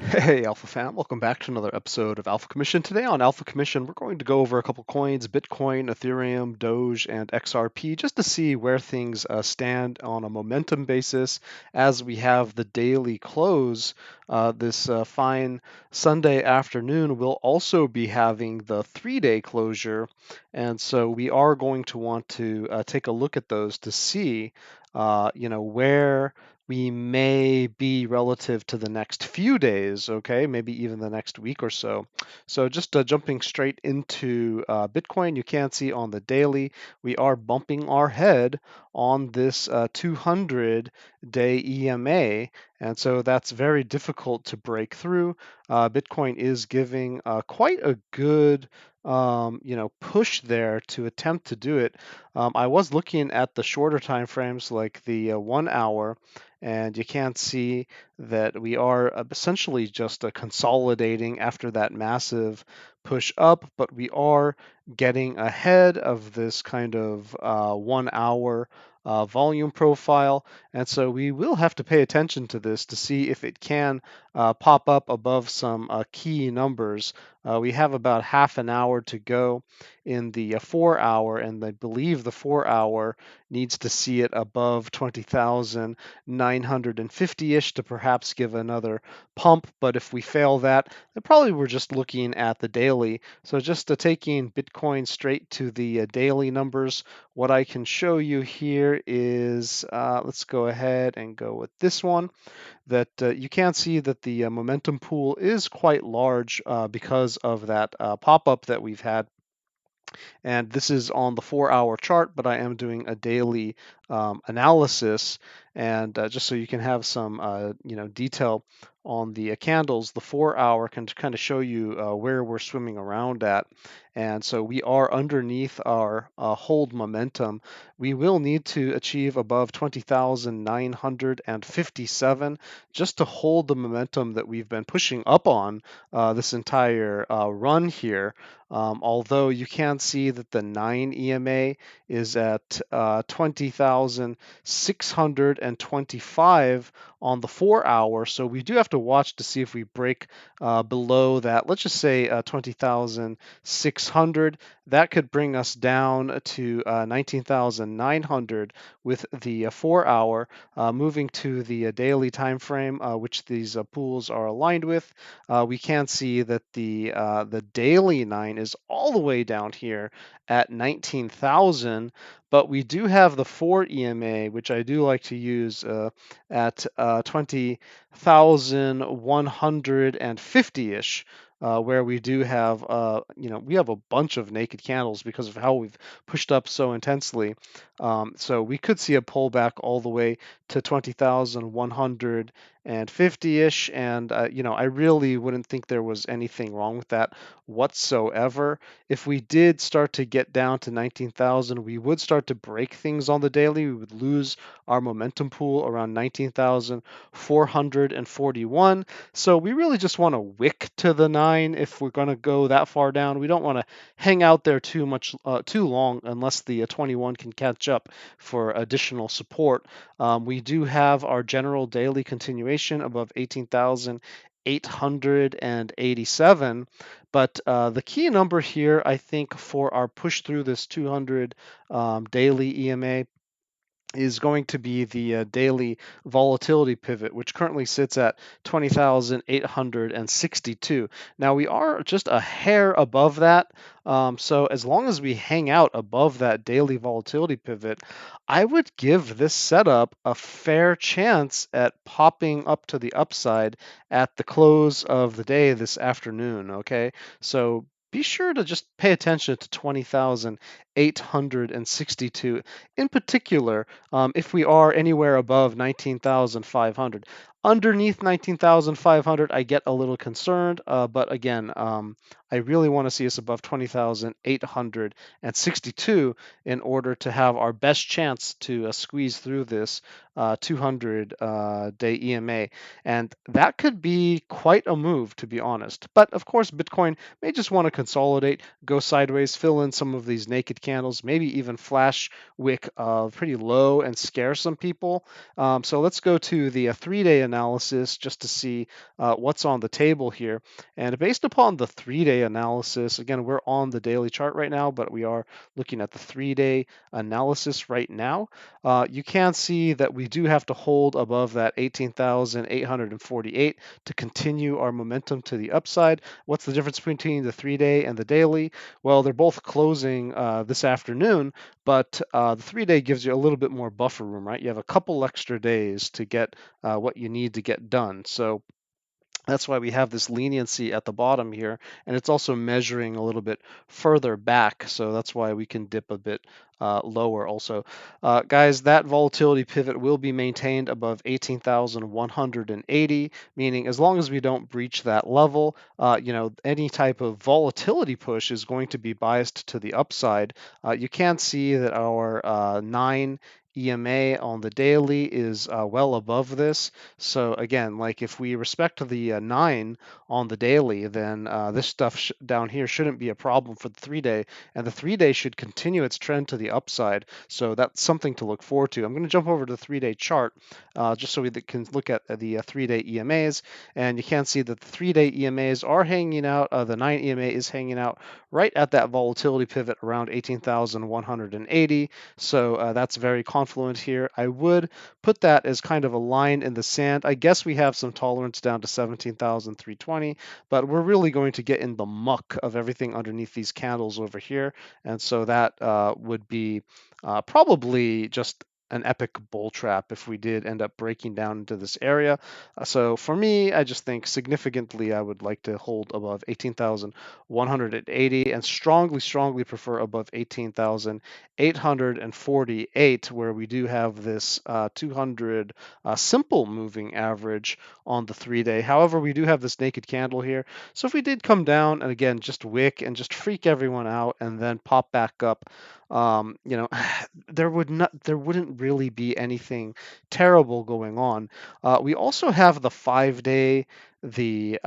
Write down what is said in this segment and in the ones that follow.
Hey, Alpha fam, welcome back to another episode of Alpha Commission. Today on Alpha Commission, we're going to go over a couple coins, Bitcoin, Ethereum, Doge, and XRP, just to see where things stand on a momentum basis as we have the daily close this fine Sunday afternoon. We'll also be having the 3-day closure, and so we are going to want to take a look at those to see, where we may be relative to the next few days, okay, maybe even the next week or so. So just jumping straight into Bitcoin, you can see on the daily, we are bumping our head on this 200-day EMA, and so that's very difficult to break through. Bitcoin is giving quite a good push there to attempt to do it. I was looking at the shorter time frames, like the 1 hour, and you can see that we are essentially just consolidating after that massive push up, but we are getting ahead of this kind of 1 hour volume profile. And so we will have to pay attention to this to see if it can pop up above some key numbers. We have about half an hour to go in the 4 hour, and I believe the 4 hour needs to see it above 20,950-ish to perhaps give another pump. But if we fail that, then probably we're just looking at the daily. So just taking Bitcoin straight to the daily numbers, what I can show you here is, let's go ahead and go with this one, that you can see that the momentum pool is quite large because of that pop-up that we've had. And this is on the 4 hour chart, but I am doing a daily analysis. And just so you can have some detail on the candles, the 4 hour can kind of show you where we're swimming around at. And so we are underneath our hold momentum. We will need to achieve above 20,957 just to hold the momentum that we've been pushing up on this entire run here. Although you can see that the 9 EMA is at 20,625 on the 4 hour. So we do have to watch to see if we break below that. Let's just say 20,600. That could bring us down to 19,900 with the 4 hour. Moving to the daily time frame, which these pools are aligned with, we can see that the daily 9 is all the way down here at 19,000, but we do have the 4 EMA, which I do like to use at 20,150-ish. Where we do have, we have a bunch of naked candles because of how we've pushed up so intensely. So we could see a pullback all the way to 20,150-ish, and I really wouldn't think there was anything wrong with that whatsoever. If we did start to get down to 19,000, we would start to break things on the daily. We would lose our momentum pool around 19,441. So we really just want to wick to the 9 if we're going to go that far down. We don't want to hang out there too long unless the 21 can catch up for additional support. We do have our general daily continuation above 18,887. But the key number here, I think, for our push through this 200 daily EMA is going to be the daily volatility pivot, which currently sits at 20,862. Now we are just a hair above that. So as long as we hang out above that daily volatility pivot, I would give this setup a fair chance at popping up to the upside at the close of the day this afternoon. Okay, so be sure to just pay attention to 20,862 in particular. If we are anywhere above 19,500. Underneath 19,500, I get a little concerned, but again, I really want to see us above 20,862 in order to have our best chance to squeeze through this 200-day EMA. And that could be quite a move, to be honest. But of course, Bitcoin may just want to consolidate, go sideways, fill in some of these naked candles, maybe even flash wick pretty low and scare some people. So let's go to the 3-day analysis just to see what's on the table here. And based upon the 3-day analysis, again, we're on the daily chart right now, but we are looking at the 3-day analysis right now. You can see that we do have to hold above that 18,848 to continue our momentum to the upside. What's the difference between the 3-day and the daily? Well, they're both closing this afternoon, but the 3-day gives you a little bit more buffer room, right? You have a couple extra days to get what you need to get done. So that's why we have this leniency at the bottom here, and it's also measuring a little bit further back, so that's why we can dip a bit lower also. Guys, that volatility pivot will be maintained above 18,180, meaning as long as we don't breach that level, any type of volatility push is going to be biased to the upside. You can see that our 9 EMA on the daily is well above this. So again, like if we respect the 9 on the daily, then this stuff down here shouldn't be a problem for the 3-day, and the 3-day should continue its trend to the upside. So that's something to look forward to. I'm going to jump over to the 3-day chart just so we can look at the 3-day EMAs, and you can see that the 3-day EMAs are hanging out. The 9 EMA is hanging out right at that volatility pivot around 18,180. So that's very confluent here. I would put that as kind of a line in the sand. I guess we have some tolerance down to 17,320, but we're really going to get in the muck of everything underneath these candles over here. And so that would be probably just an epic bull trap if we did end up breaking down into this area. So for me, I just think significantly I would like to hold above 18,180 and strongly prefer above 18,848, where we do have this 200 simple moving average on the 3-day. However, we do have this naked candle here. So if we did come down and again just wick and just freak everyone out and then pop back up, there wouldn't really be anything terrible going on. We also have the 5-day, the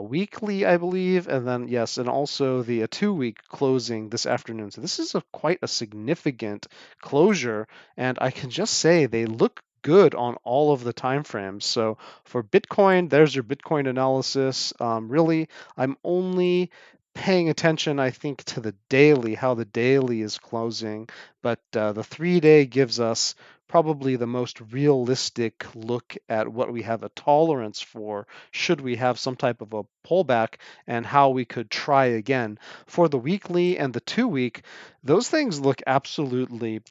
weekly, I believe, and then yes, and also the 2-week closing this afternoon. So this is quite a significant closure, and I can just say they look good on all of the time frames. So for Bitcoin, there's your Bitcoin analysis. Really, I'm only paying attention, I think, to the daily, how the daily is closing, but the 3-day gives us probably the most realistic look at what we have a tolerance for should we have some type of a pullback and how we could try again. For the weekly and the 2-week, those things look absolutely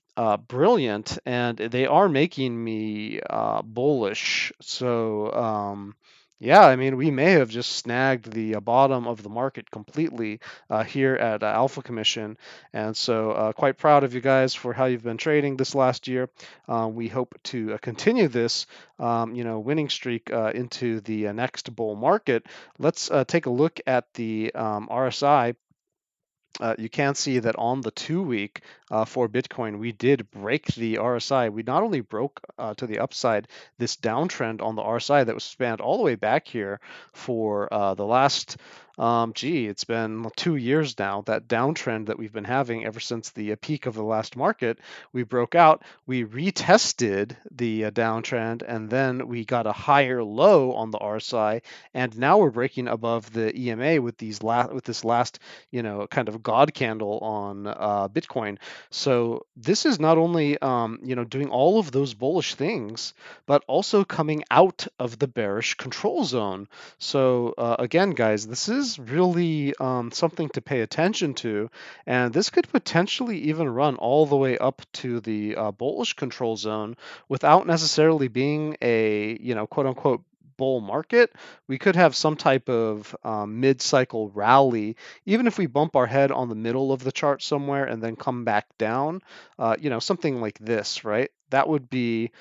brilliant, and they are making me bullish. So yeah, I mean, we may have just snagged the bottom of the market completely here at Alpha Commission. And so quite proud of you guys for how you've been trading this last year. We hope to continue this, winning streak into the next bull market. Let's take a look at the RSI. You can see that on the 2-week for Bitcoin, we did break the RSI. We not only broke to the upside this downtrend on the RSI that was spanned all the way back here for the last, it's been 2 years now, that downtrend that we've been having ever since the peak of the last market. We broke out, we retested the downtrend, and then we got a higher low on the RSI, and now we're breaking above the EMA with this last kind of god candle on Bitcoin. So this is not only doing all of those bullish things, but also coming out of the bearish control zone. So again, guys, this is really something to pay attention to, and this could potentially even run all the way up to the bullish control zone without necessarily being a quote unquote bull market, we could have some type of mid-cycle rally, even if we bump our head on the middle of the chart somewhere and then come back down, something like this, right? That would be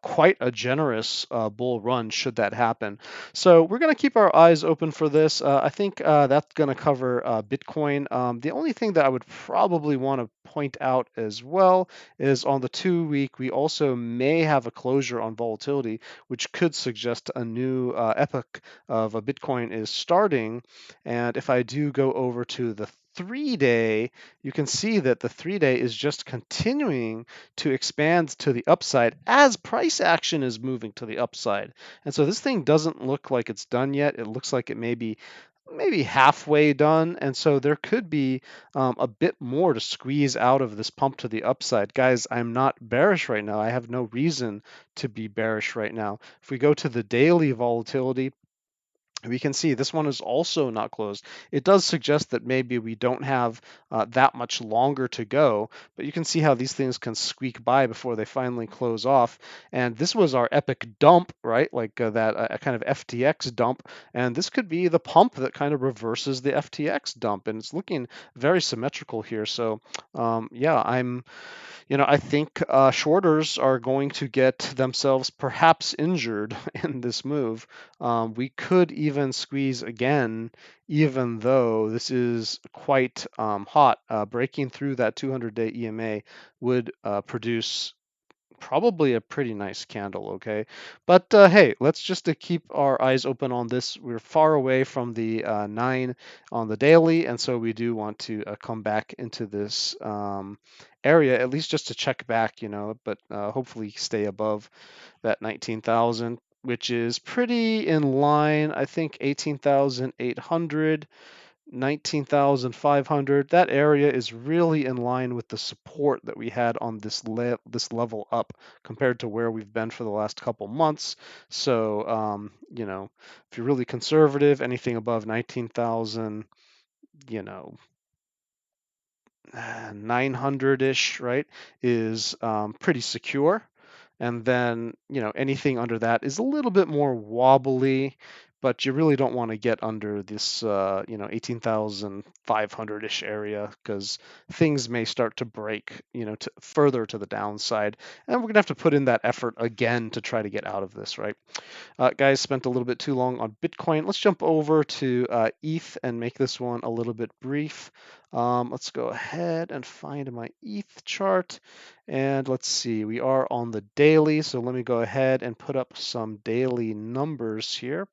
quite a generous bull run should that happen. So we're going to keep our eyes open for this. I think that's going to cover Bitcoin. The only thing that I would probably want to point out as well is on the 2-week, we also may have a closure on volatility, which could suggest a new epoch of a Bitcoin is starting. And if I do go over to the 3-day, you can see that the 3-day is just continuing to expand to the upside as price action is moving to the upside. And so this thing doesn't look like it's done yet. It looks like it may be maybe halfway done. And so there could be a bit more to squeeze out of this pump to the upside. Guys, I'm not bearish right now. I have no reason to be bearish right now. If we go to the daily volatility, we can see this one is also not closed. It does suggest that maybe we don't have that much longer to go, but you can see how these things can squeak by before they finally close off. And this was our epic dump, right? Like that kind of FTX dump. And this could be the pump that kind of reverses the FTX dump. And it's looking very symmetrical here. So yeah, I think shorters are going to get themselves perhaps injured in this move. We could even squeeze again, even though this is quite hot. Breaking through that 200-day EMA would produce probably a pretty nice candle, okay? But hey, let's just keep our eyes open on this. We're far away from the 9 on the daily, and so we do want to come back into this area, at least just to check back, but hopefully stay above that 19,000, which is pretty in line. I think 18,800. 19,500. That area is really in line with the support that we had on this level up compared to where we've been for the last couple months. So, if you're really conservative, anything above 19,000, you know, 900-ish, right, is pretty secure. And then, anything under that is a little bit more wobbly, but you really don't want to get under this, 18,500-ish area because things may start to break, further to the downside. And we're going to have to put in that effort again to try to get out of this, right? Guys, spent a little bit too long on Bitcoin. Let's jump over to ETH and make this one a little bit brief. Let's go ahead and find my ETH chart. And let's see, we are on the daily. So let me go ahead and put up some daily numbers here.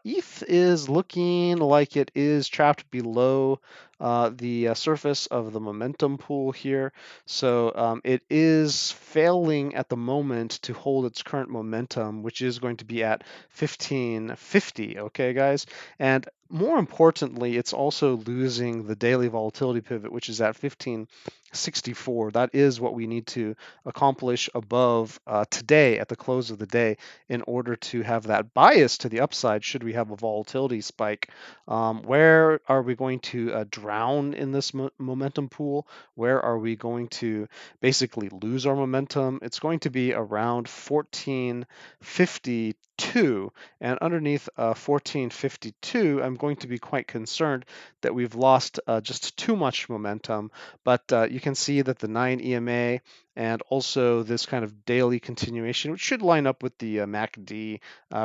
ETH is looking like it is trapped below the surface of the momentum pool here. So it is failing at the moment to hold its current momentum, which is going to be at 1550. Okay, guys? And more importantly, it's also losing the daily volatility pivot, which is at 1564. That is what we need to accomplish above today at the close of the day in order to have that bias to the upside should we have a volatility spike. Where are we going to drown in this momentum pool? Where are we going to basically lose our momentum? It's going to be around 1452, and underneath 1452, I'm going to be quite concerned that we've lost just too much momentum. But you can see that the 9 EMA and also this kind of daily continuation, which should line up with the MACD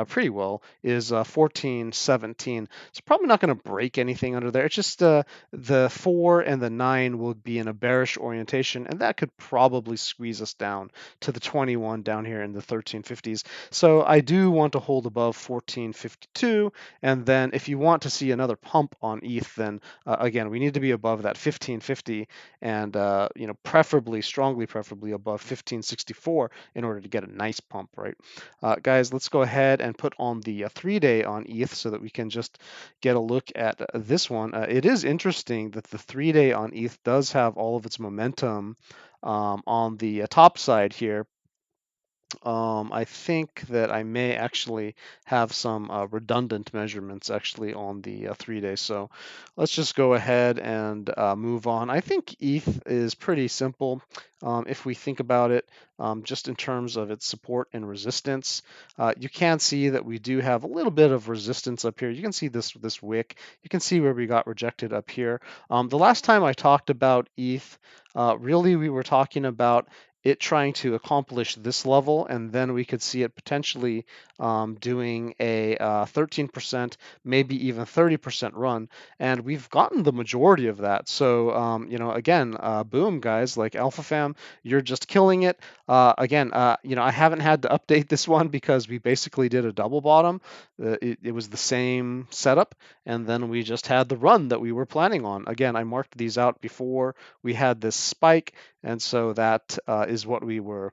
pretty well, is 1417. It's probably not going to break anything under there. It's just the 4 and the 9 will be in a bearish orientation, and that could probably squeeze us down to the 21 down here in the 1350s. So I do want to hold above 1452, and then if you want to see another pump on ETH, then again, we need to be above that 1550 and preferably, strongly preferably above 1564 in order to get a nice pump, right? Guys, let's go ahead and put on the 3-day on ETH so that we can just get a look at this one. It is interesting that the 3-day on ETH does have all of its momentum on the top side here. I think that I may actually have some redundant measurements actually on the 3 day. So let's just go ahead and move on. I think ETH is pretty simple if we think about it just in terms of its support and resistance. You can see that we do have a little bit of resistance up here. You can see this wick. You can see where we got rejected up here. The last time I talked about ETH, really we were talking about it trying to accomplish this level, and then we could see it potentially doing a 13%, maybe even 30% run. And we've gotten the majority of that. So, again, boom, guys, like AlphaFam, you're just killing it. Again, I haven't had to update this one because we basically did a double bottom. It was the same setup, and then we just had the run that we were planning on. Again, I marked these out before we had this spike, and so that is what we were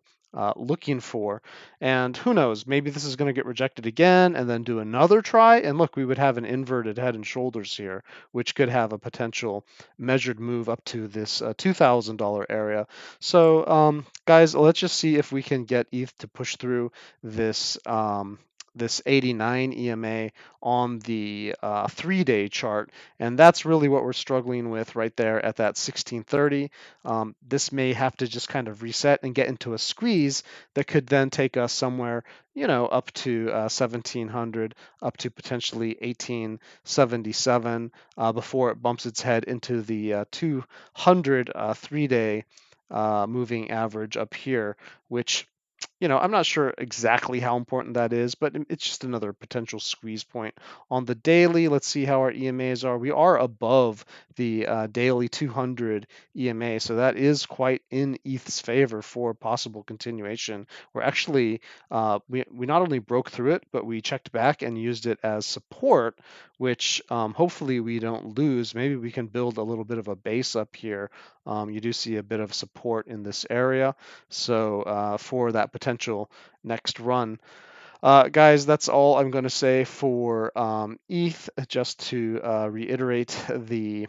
looking for. And who knows, maybe this is going to get rejected again and then do another try. And look, we would have an inverted head and shoulders here, which could have a potential measured move up to this $2,000 area. So, guys, let's just see if we can get ETH to push through this. This 89 EMA on the 3 day chart. And that's really what we're struggling with right there at that 1630. This may have to just kind of reset and get into a squeeze that could then take us somewhere, up to 1700, up to potentially 1877 before it bumps its head into the 200 3 day moving average up here, which I'm not sure exactly how important that is, but it's just another potential squeeze point. On the daily, let's see how our EMAs are. We are above the daily 200 EMA, so that is quite in ETH's favor for possible continuation. We're actually, we not only broke through it, but we checked back and used it as support, which hopefully we don't lose. Maybe we can build a little bit of a base up here. You do see a bit of support in this area. So for that potential next run. Guys, that's all I'm going to say for ETH. Just to reiterate the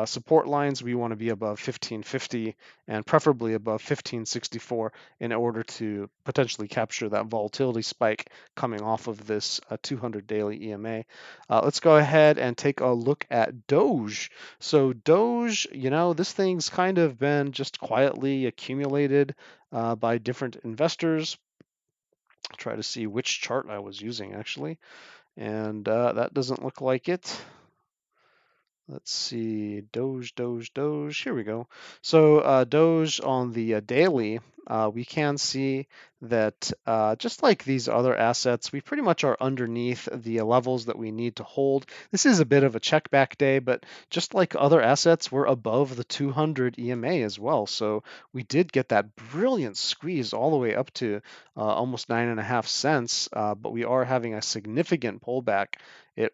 support lines, we want to be above 1550 and preferably above 1564 in order to potentially capture that volatility spike coming off of this 200 daily EMA. Let's go ahead and take a look at Doge. So Doge, this thing's kind of been just quietly accumulated by different investors. I'll try to see which chart I was using actually, and that doesn't look like it. Let's see, Doge. Here we go. So Doge on the daily, we can see that just like these other assets, we pretty much are underneath the levels that we need to hold. This is a bit of a check back day, but just like other assets, we're above the 200 EMA as well. So we did get that brilliant squeeze all the way up to almost 9.5 cents, but we are having a significant pullback.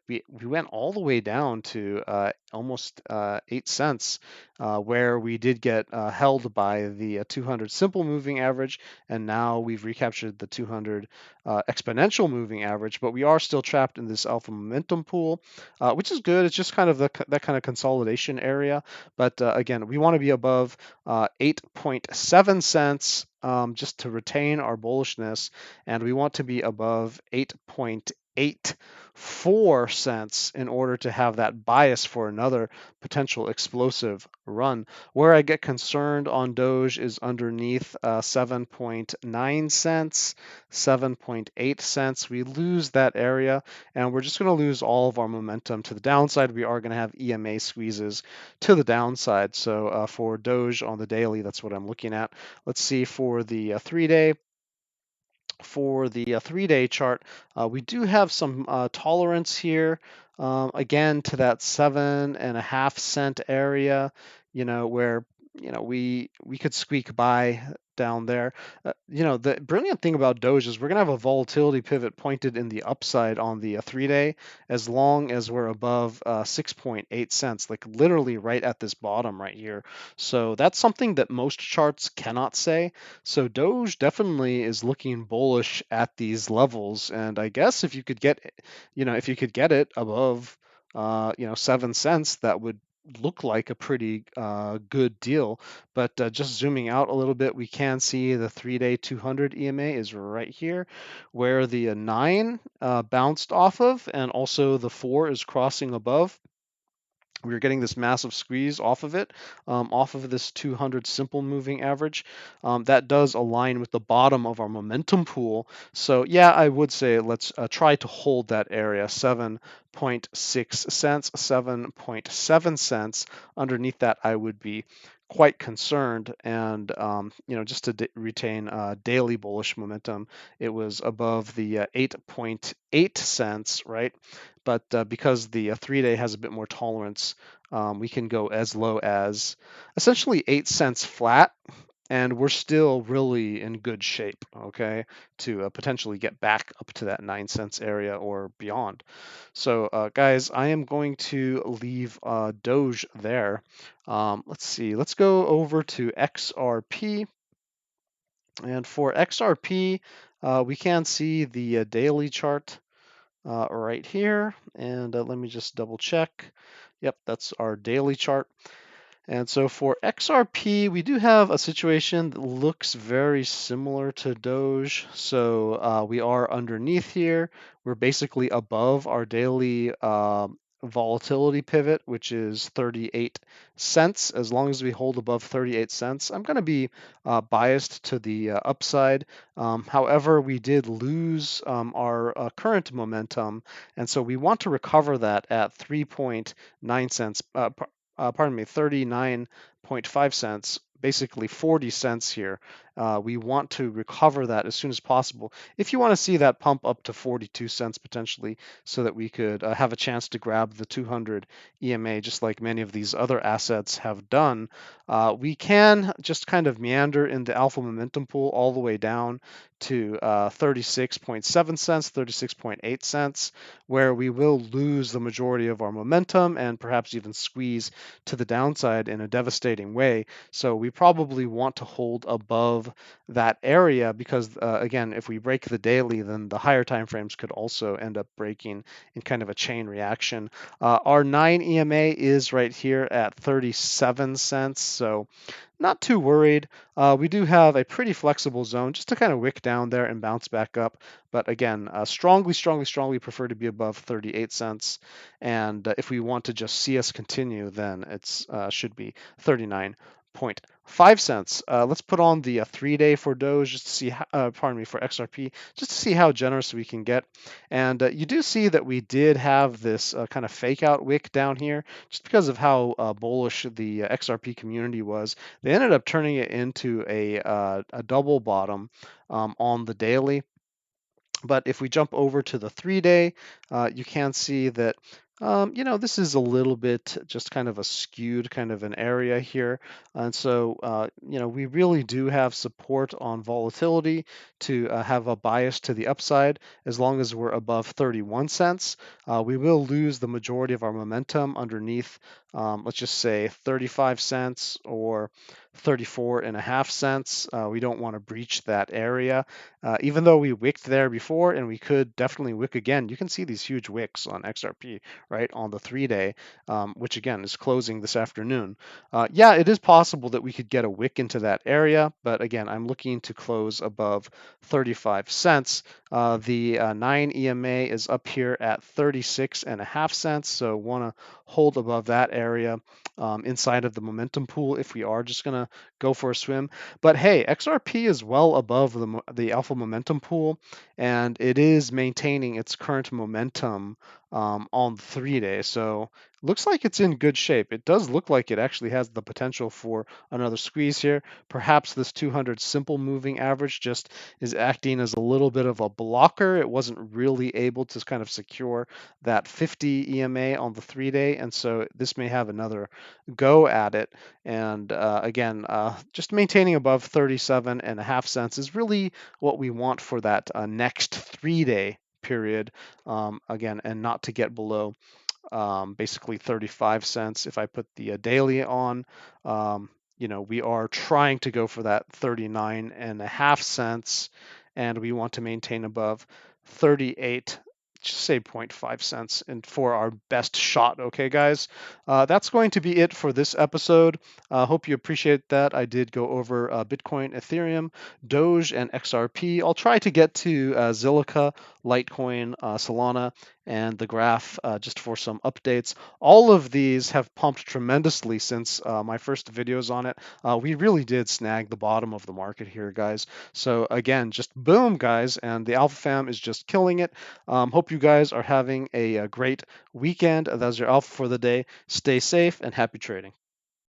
We went all the way down to almost 8 cents, where we did get held by the 200 simple moving average, and now we've recaptured the 200 exponential moving average, but we are still trapped in this alpha momentum pool, which is good. It's just kind of that kind of consolidation area, but again, we want to be above 8.7 cents just to retain our bullishness, and we want to be above 8.84 cents in order to have that bias for another potential explosive run. Where I get concerned on Doge is underneath 7.9 cents, 7.8 cents. We lose that area, and we're just going to lose all of our momentum to the downside. We are going to have EMA squeezes to the downside. So for Doge on the daily, that's what I'm looking at. Let's see for the 3 day. For the 3 day chart, we do have some tolerance here, again, to that 7.5 cent area, where, we could squeak by down there. The brilliant thing about Doge is we're going to have a volatility pivot pointed in the upside on the 3 day as long as we're above 6.8 cents, like literally right at this bottom right here. So that's something that most charts cannot say. So Doge definitely is looking bullish at these levels, and I guess if you could get it above 7 cents, that would look like a pretty good deal. But just zooming out a little bit, we can see the 3-day 200 EMA is right here, where the 9 bounced off of, and also the 4 is crossing above. We are getting this massive squeeze off of it, off of this 200 simple moving average. That does align with the bottom of our momentum pool. So yeah, I would say let's try to hold that area, 7.6 cents, 7.7 cents. Underneath that, I would be quite concerned. And just to retain daily bullish momentum, it was above the 8.8 cents, right? But because the 3-day has a bit more tolerance, we can go as low as essentially 8 cents flat, and we're still really in good shape, okay, to potentially get back up to that 9 cents area or beyond. So, guys, I am going to leave Doge there. Let's see, let's go over to XRP. And for XRP, we can see the daily chart right here. And let me just double check. Yep, that's our daily chart. And so for XRP, we do have a situation that looks very similar to Doge. So we are underneath here. We're basically above our daily volatility pivot, which is 38 cents. As long as we hold above 38 cents, I'm going to be biased to the upside. However, we did lose our current momentum, and so we want to recover that at 3.9 cents. Pardon me, 39.5 cents, basically 40 cents here. We want to recover that as soon as possible. If you want to see that pump up to 42 cents potentially, so that we could have a chance to grab the 200 EMA, just like many of these other assets have done, we can just kind of meander in the alpha momentum pool all the way down to 36.7 cents, 36.8 cents, where we will lose the majority of our momentum and perhaps even squeeze to the downside in a devastating way. So we probably want to hold above that area because, again, if we break the daily, then the higher time frames could also end up breaking in kind of a chain reaction. Our 9 EMA is right here at 37 cents. So not too worried. We do have a pretty flexible zone just to kind of wick down there and bounce back up. But again, strongly prefer to be above 38 cents. And if we want to just see us continue, then it's should be 39.5 cents. Let's put on the 3-day for Doge just to see, pardon me, for XRP, just to see how generous we can get. And you do see that we did have this kind of fake out wick down here just because of how bullish the XRP community was. They ended up turning it into a double bottom on the daily. But if we jump over to the 3-day, you can see that, this is a little bit just kind of a skewed kind of an area here. And so, we really do have support on volatility to have a bias to the upside as long as we're above 31 cents. We will lose the majority of our momentum underneath, let's just say 35 cents or 34.5 cents. We don't want to breach that area. Even though we wicked there before and we could definitely wick again, you can see these huge wicks on XRP, right, on the 3-day, which again is closing this afternoon. Yeah, it is possible that we could get a wick into that area, but again, I'm looking to close above 35 cents. The 9 EMA is up here at 36.5 cents, so want to hold above that area inside of the momentum pool if we are just going to go for a swim. But hey, XRP is well above the alpha momentum pool, and it is maintaining its current momentum on the 3-day. So looks like it's in good shape. It does look like it actually has the potential for another squeeze here. Perhaps this 200 simple moving average just is acting as a little bit of a blocker. It wasn't really able to kind of secure that 50 EMA on the 3-day, and so this may have another go at it. And again, just maintaining above 37.5 cents is really what we want for that next 3-day period. Again, and not to get below basically 35 cents. If I put the daily on, we are trying to go for that 39.5 cents, and we want to maintain above 38 just say 0.5 cents and for our best shot. Okay, guys, that's going to be it for this episode. Hope you appreciate that. I did go over Bitcoin, Ethereum, Doge, and XRP. I'll try to get to Zilliqa, Litecoin, Solana, and the graph just for some updates. All of these have pumped tremendously since my first videos on it. We really did snag the bottom of the market here, guys. So again, just boom, guys, and the Alpha Fam is just killing it. Hope you guys are having a great weekend. That's your Alpha for the day. Stay safe and happy trading.